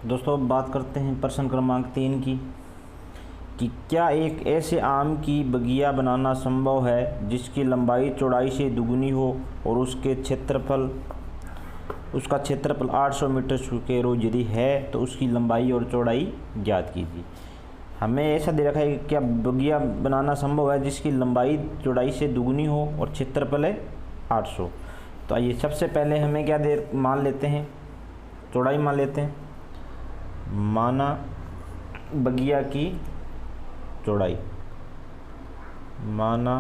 दोस्तों अब बात करते हैं प्रश्न क्रमांक 3 की कि क्या एक ऐसे आम की बगिया बनाना संभव है जिसकी लंबाई चौड़ाई से दुगनी हो और उसका क्षेत्रफल 800 मीटर स्क्वायर हो। यदि है तो उसकी लंबाई और चौड़ाई ज्ञात कीजिए। हमें ऐसा दे रखा है कि क्या बगिया बनाना संभव है जिसकी लंबाई चौड़ाई से दुगनी हो और क्षेत्रफल है 800। तो आइए सबसे पहले हमें क्या दे मान लेते हैं, चौड़ाई मान लेते हैं। माना बगिया की चौड़ाई, माना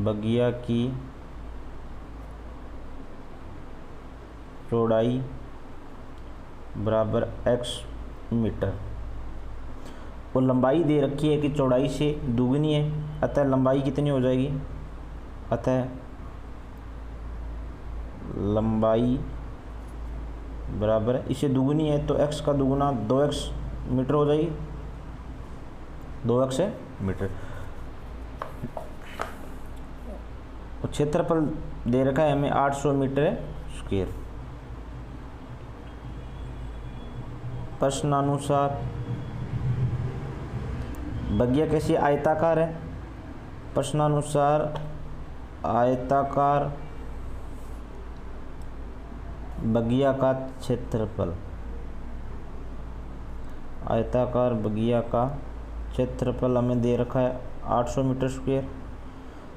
बगिया की चौड़ाई बराबर x मीटर और लंबाई दे रखी है कि चौड़ाई से दुगनी है, अतः लंबाई कितनी हो जाएगी, अतः लंबाई बराबर है, इसे दुगनी है तो x का दुगुना 2x मीटर हो जाएगी, 2x है मीटर। और क्षेत्रफल दे रखा है हमें 800 मीटर स्क्वायर। प्रश्नानुसार बगिया कैसी आयताकार है, प्रश्नानुसार आयताकार बगिया का क्षेत्रफल, आयताकार बगिया का क्षेत्रफल हमें दे रखा है 800 मीटर स्क्वायर।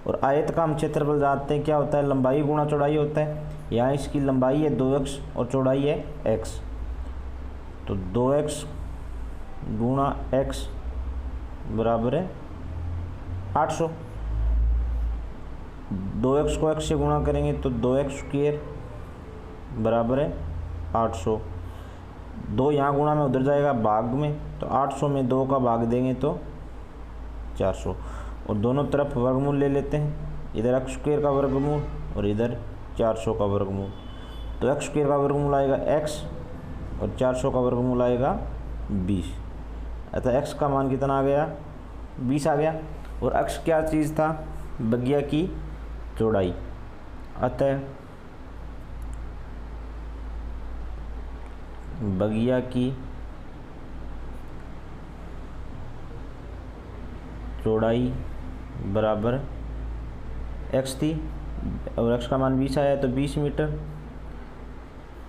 और आयत का हम क्षेत्रफल जानते हैं क्या होता है, लंबाई गुणा चौड़ाई होता है। यहाँ इसकी लंबाई है 2x और चौड़ाई है x, तो 2x गुणा x बराबर है 800। 2x को x से गुणा करेंगे तो 2x स्क्वायर बराबर है 800। 2 यहाँ गुणा में उधर जाएगा भाग में, तो 800 में 2 का भाग देंगे तो 400। और दोनों तरफ वर्गमूल ले लेते हैं, इधर x स्क्वायर का वर्गमूल और इधर 400 का वर्गमूल। तो x स्क्वायर का वर्गमूल आएगा x और 400 का वर्गमूल आएगा 20, अतः x का मान कितना आ गया, 20 आ गया। और x क्या चीज़ था, बगिया की चौड़ाई, अतः बगिया की चौड़ाई बराबर x थी और x का मान 20 आया तो 20 मीटर,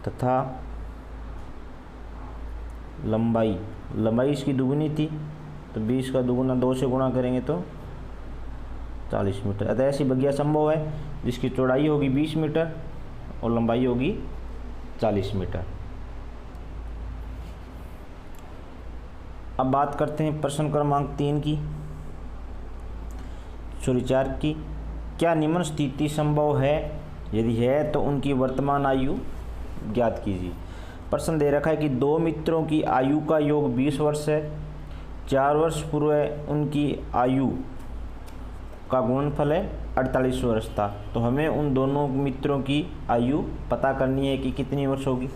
तथा लंबाई इसकी दुगनी थी तो 20 का दुगुना 2 से गुणा करेंगे तो 40 मीटर। अतः ऐसी बगिया संभव है जिसकी चौड़ाई होगी 20 मीटर और लंबाई होगी 40 मीटर। अब बात करते हैं प्रश्न क्रमांक 3 की, 4 की। क्या निम्न स्थिति संभव है, यदि है तो उनकी वर्तमान आयु ज्ञात कीजिए। प्रश्न दे रखा है कि 2 मित्रों की आयु का योग 20 वर्ष है, 4 वर्ष पूर्व उनकी आयु का गुणनफल है 48 वर्ष था। तो हमें उन दोनों मित्रों की आयु पता करनी है कि कितनी वर्ष होगी।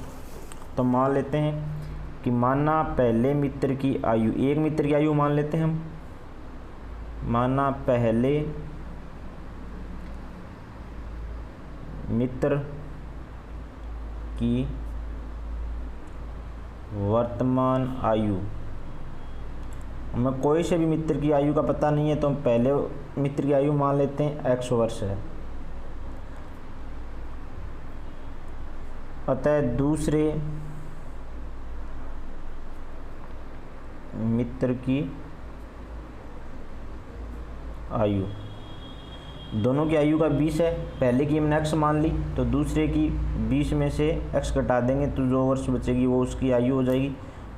तो मान लेते हैं कि माना पहले मित्र की आयु, एक मित्र की आयु मान लेते हैं हम, माना पहले मित्र की वर्तमान आयु, हमें कोई से भी मित्र की आयु का पता नहीं है तो हम पहले मित्र की आयु मान लेते हैं x वर्ष है, अतः दूसरे मित्र की आयु, दोनों की आयु का 20 है, पहले की हमने x मान ली तो दूसरे की 20 में से x घटा देंगे तो जो वर्ष बचेगी वो उसकी आयु हो जाएगी।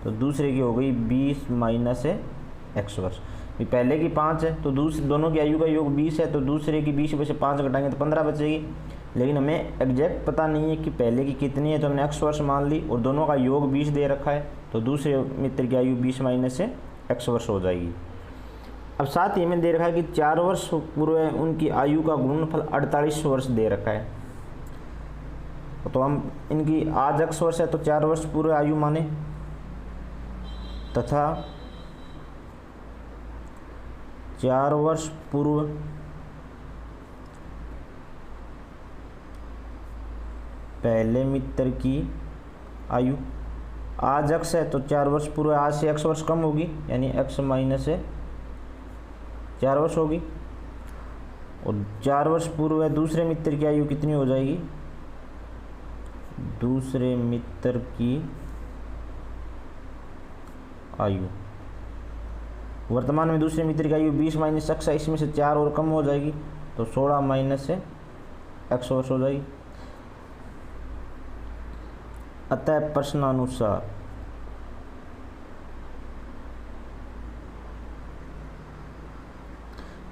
तो दूसरे की हो गई 20 माइनस है x वर्ष। पहले की 5 है तो दोनों की आयु का योग 20 है, तो दूसरे की 20 में से 5 घटाएंगे तो 15 बचेगी। लेकिन हमें एग्जैक्ट पता नहीं है कि पहले की कितनी है, तो हमने x वर्ष मान ली और दोनों का योग 20 दे रखा है, तो दूसरे मित्र की आयु 20 माइनस से x वर्ष हो जाएगी। अब साथ ही हमें दे रखा है कि 4 वर्ष पूर्व उनकी आयु का गुणनफल 48 वर्ष दे रखा है। तो हम इनकी आज x वर्ष है तो 4 वर्ष पूर्व आयु माने, तथा 4 वर्ष पूर्व पहले मित्र की आयु, आज x है तो 4 वर्ष पूर्व, आज से x वर्ष कम होगी यानी x माइनस 4 वर्ष होगी। और 4 वर्ष पूर्व है दूसरे मित्र की आयु कितनी हो जाएगी, दूसरे मित्र की आयु, वर्तमान में दूसरे मित्र की आयु 20 माइनस x है, इसमें से 4 और कम हो जाएगी तो 16 माइनस x वर्ष हो जाएगी। अतः प्रश्नानुसार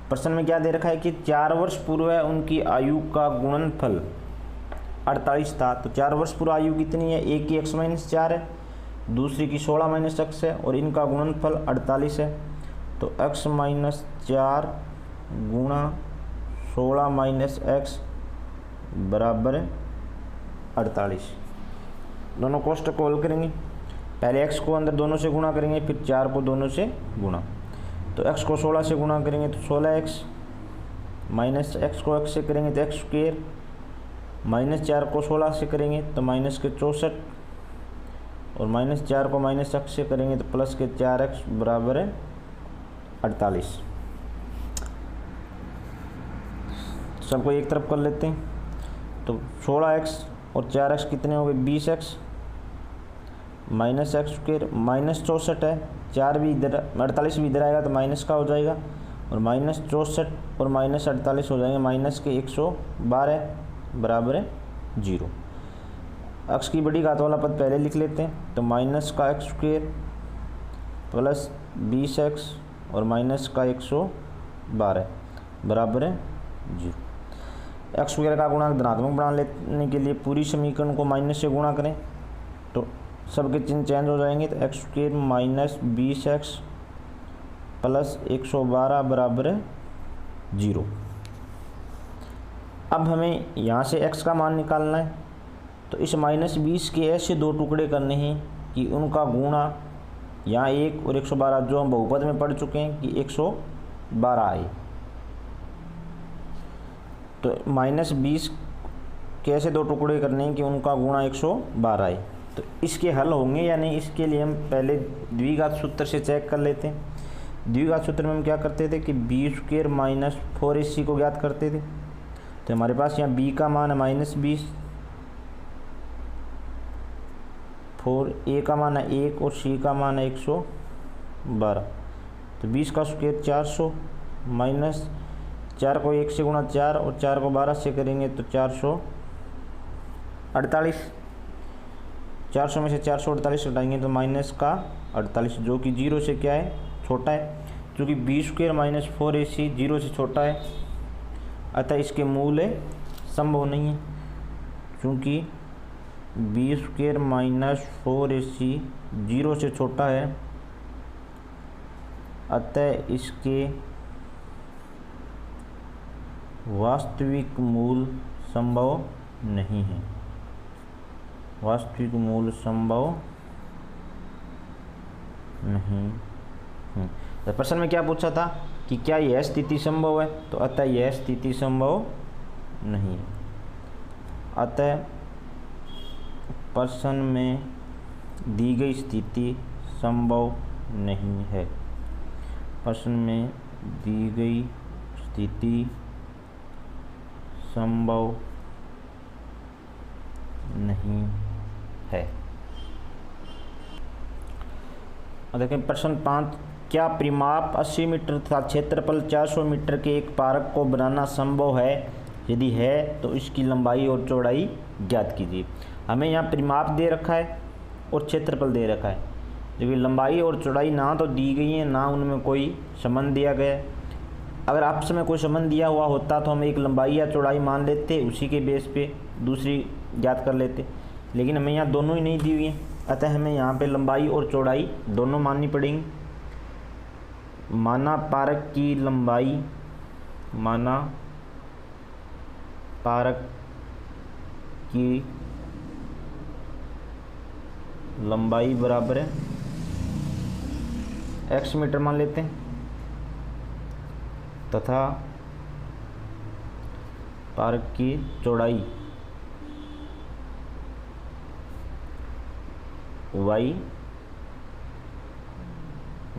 प्रश्न में क्या दे रखा है कि 4 वर्ष पूर्व है उनकी आयु का गुणनफल 48 था। तो 4 वर्ष पूर्व आयु कितनी है, एक की x माइनस 4 है, दूसरी की 16 माइनस x है और इनका गुणनफल 48 है। तो x माइनस 4 गुणा 16 माइनस x बराबर 48। दोनों कोष्टक को हल करेंगे, पहले x को अंदर दोनों से गुणा करेंगे, फिर 4 को दोनों से गुणा। तो x को 16 से गुणा करेंगे तो 16x, माइनस x को x से करेंगे तो x स्क्वेयर, माइनस 4 को 16 से करेंगे तो माइनस के 64, और माइनस 4 को माइनस x से करेंगे तो प्लस के 4x बराबर है 48। सबको एक तरफ कर लेते हैं। तो 16x और 4x कितने हो गए, 20x, minus x square, minus 64 है, 4 भी इधर, 48 भी इधर आएगा तो माइनस का हो जाएगा, और माइनस 64 और माइनस 48 हो जाएंगे माइनस के 112 बराबर है 0। x की बड़ी घात वाला पद पहले लिख लेते हैं। तो माइनस का x स्क्वेयर प्लस 20x और माइनस का 112 बराबर है 0। x स्क्वेयर का गुणांक धनात्मक बना लेने के लिए पूरी समीकरण को माइनस से गुणा करें तो सबके चिन्ह चेंज हो जाएंगे। तो x square minus 20x plus 112 बराबर है 0। अब हमें यहाँ से x का मान निकालना है। तो इस माइनस 20 के ऐसे दो टुकड़े करने हैं कि उनका गुणा यहाँ 1 और 112 जो हम बहुपद में पढ़ चुके हैं कि 112 आए। तो माइनस 20 के ऐसे दो टुकड़े करने हैं कि उनका गुणा 112 आए। तो इसके हल होंगे या नहीं, इसके लिए हम पहले द्विघात सूत्र से चेक कर लेते हैं। द्विघात सूत्र में हम क्या करते थे कि बी स्क्वेयर माइनस 4ac को ज्ञात करते थे। तो हमारे पास यहाँ b का मान है माइनस 20, 4a का मान है 1 और c का मान है 112। तो 20 का स्क्वेयर 400 माइनस 4 को 1 से गुणा 4 और 4 को 12 से करेंगे तो 448। 400 में से 448 हटाएंगे तो माइनस का 48 जो कि 0 से क्या है, छोटा है। क्योंकि बी स्क्वेयर माइनस 4ac 0 से छोटा है, अतः इसके मूल्य संभव नहीं है। क्योंकि बी स्क्वेयर माइनस 4ac 0 से छोटा है, अतः इसके वास्तविक मूल संभव नहीं है। वास्तविक मूल संभव नहीं है। तो प्रश्न में क्या पूछा था कि क्या यह स्थिति संभव है, तो अतः यह स्थिति संभव नहीं है। अतः प्रश्न में दी गई स्थिति संभव नहीं है। प्रश्न में दी गई स्थिति संभव नहीं है। देखें प्रश्न 5, क्या परिमाप 80 मीटर तथा क्षेत्रफल 400 मीटर के एक पार्क को बनाना संभव है? यदि है तो इसकी लंबाई और चौड़ाई ज्ञात कीजिए। हमें यहाँ परिमाप दे रखा है और क्षेत्रफल दे रखा है, लेकिन लंबाई और चौड़ाई ना तो दी गई है ना उनमें कोई संबंध दिया गया है। अगर आपस में कोई संबंध दिया हुआ होता तो हम एक लंबाई या चौड़ाई मान लेते, उसी के बेस पे दूसरी ज्ञात कर लेते, लेकिन हमें यहाँ दोनों ही नहीं दी हुई हैं। अतः हमें यहाँ पे लंबाई और चौड़ाई दोनों माननी पड़ेंगी। माना पार्क की लंबाई, माना पार्क की लंबाई बराबर है x मीटर मान लेते हैं, तथा पार्क की चौड़ाई वाई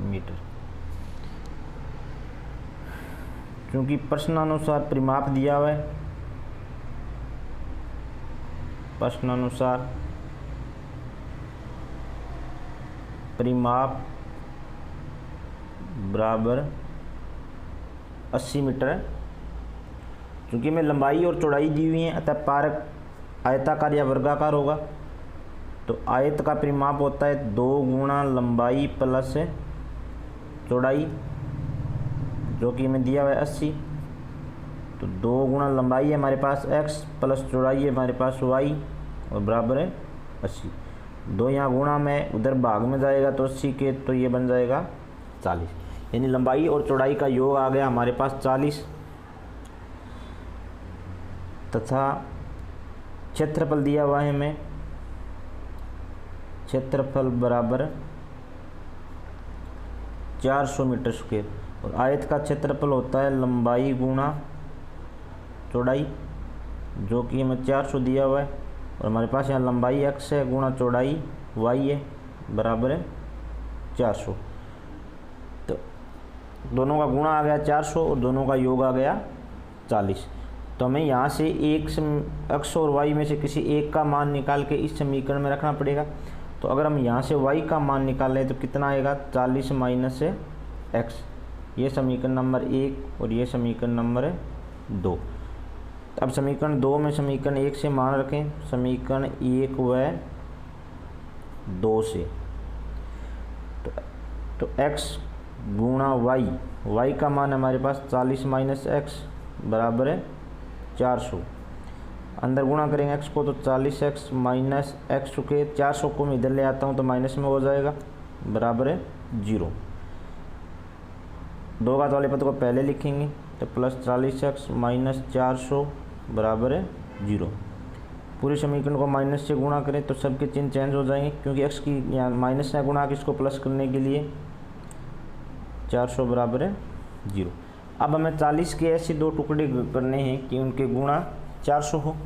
मीटर। क्योंकि प्रश्नानुसार परिमाप दिया हुआ है, प्रश्नानुसार परिमाप बराबर 80 मीटर है। क्योंकि में लंबाई और चौड़ाई दी हुई है, अतः पारक आयताकार या वर्गाकार होगा। तो आयत का परिमाप होता है 2 गुणा लंबाई प्लस चौड़ाई, जो कि हमें दिया हुआ है 80। तो 2 गुणा लंबाई है हमारे पास x प्लस चौड़ाई है हमारे पास y और बराबर है 80। 2 यहाँ गुणा में उधर भाग में जाएगा तो 80 के, तो ये बन जाएगा 40। यानी लंबाई और चौड़ाई का योग आ गया हमारे पास 40 तथा क्षेत्रफल दिया हुआ है हमें, क्षेत्रफल बराबर 400 मीटर स्क्वायर। और आयत का क्षेत्रफल होता है लंबाई गुणा चौड़ाई, जो कि हमें 400 दिया हुआ है। और हमारे पास यहाँ लंबाई x है गुणा चौड़ाई y है, बराबर है 400। तो दोनों का गुणा आ गया 400 और दोनों का योग आ गया 40। तो हमें यहाँ से एक x और y में से किसी एक का मान निकाल के इस समीकरण में रखना पड़ेगा। तो अगर हम यहाँ से y का मान निकालें तो कितना आएगा, 40 माइनस x। ये समीकरण नंबर 1 और ये समीकरण नंबर 2। अब समीकरण 2 में समीकरण 1 से मान रखें, समीकरण 1 व 2 से। तो x गुणा y का मान हमारे पास 40 माइनस x बराबर है 400। अंदर गुणा करेंगे x को तो 40x माइनस x के 400 को मैं इधर ले आता हूँ तो माइनस में हो जाएगा, बराबर है 0। 2 घात वाले पद को पहले लिखेंगे तो प्लस 40x माइनस 400 बराबर है 0। पूरे समीकरण को माइनस से गुणा करें तो सबके चिन्ह चेंज हो जाएंगे, क्योंकि x की यहाँ माइनस से गुणा इसको प्लस करने के लिए 400 बराबर है 0। अब हमें 40 के ऐसे 2 टुकड़े करने हैं कि उनके गुणा 400 हो।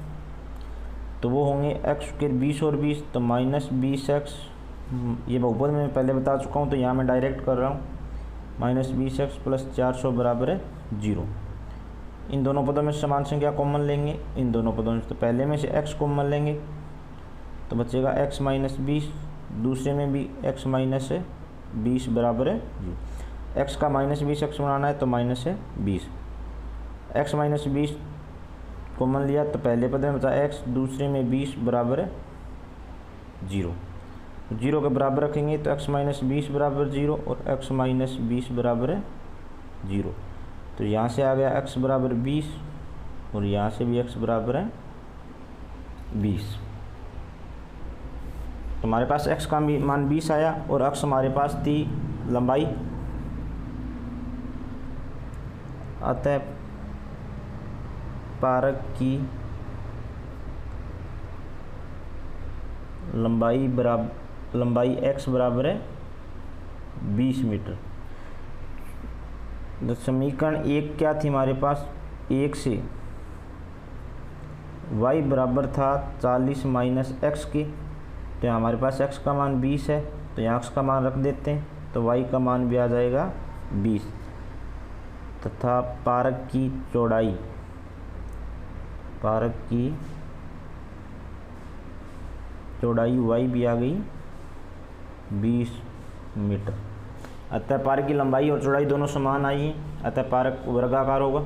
तो वो होंगे x के 20 और 20, तो माइनस 20x, ये बहुपद में पहले बता चुका हूँ तो यहाँ मैं डायरेक्ट कर रहा हूँ, माइनस 20x प्लस 400 बराबर है 0। इन दोनों पदों में समान संख्या कॉमन लेंगे, इन दोनों पदों में तो पहले में से x कॉमन लेंगे तो बचेगा x माइनस 20, दूसरे में भी x माइनस 20 बराबर है 0। x का माइनस 20x बनाना है तो माइनस है 20, x माइनस 20 कॉमन लिया तो पहले पद में बचा x, दूसरे में 20 बराबर है 0। 0 के बराबर रखेंगे तो x माइनस 20 बराबर 0 और x माइनस 20 बराबर है 0। तो यहाँ से आ गया x बराबर 20 और यहाँ से भी x बराबर है 20। तो हमारे पास x का मान 20 आया और x हमारे पास थी लंबाई, अतः पारक की लंबाई x बराबर है 20 मीटर। तो समीकरण 1 क्या थी हमारे पास, 1 से y बराबर था 40 माइनस x के। तो यहाँ हमारे पास x का मान 20 है तो यहाँ x का मान रख देते हैं तो y का मान भी आ जाएगा 20 तथा पारक की चौड़ाई y भी आ गई 20 मीटर। अतः पारक की लंबाई और चौड़ाई दोनों समान आई हैं, अतः पारक वर्गाकार होगा।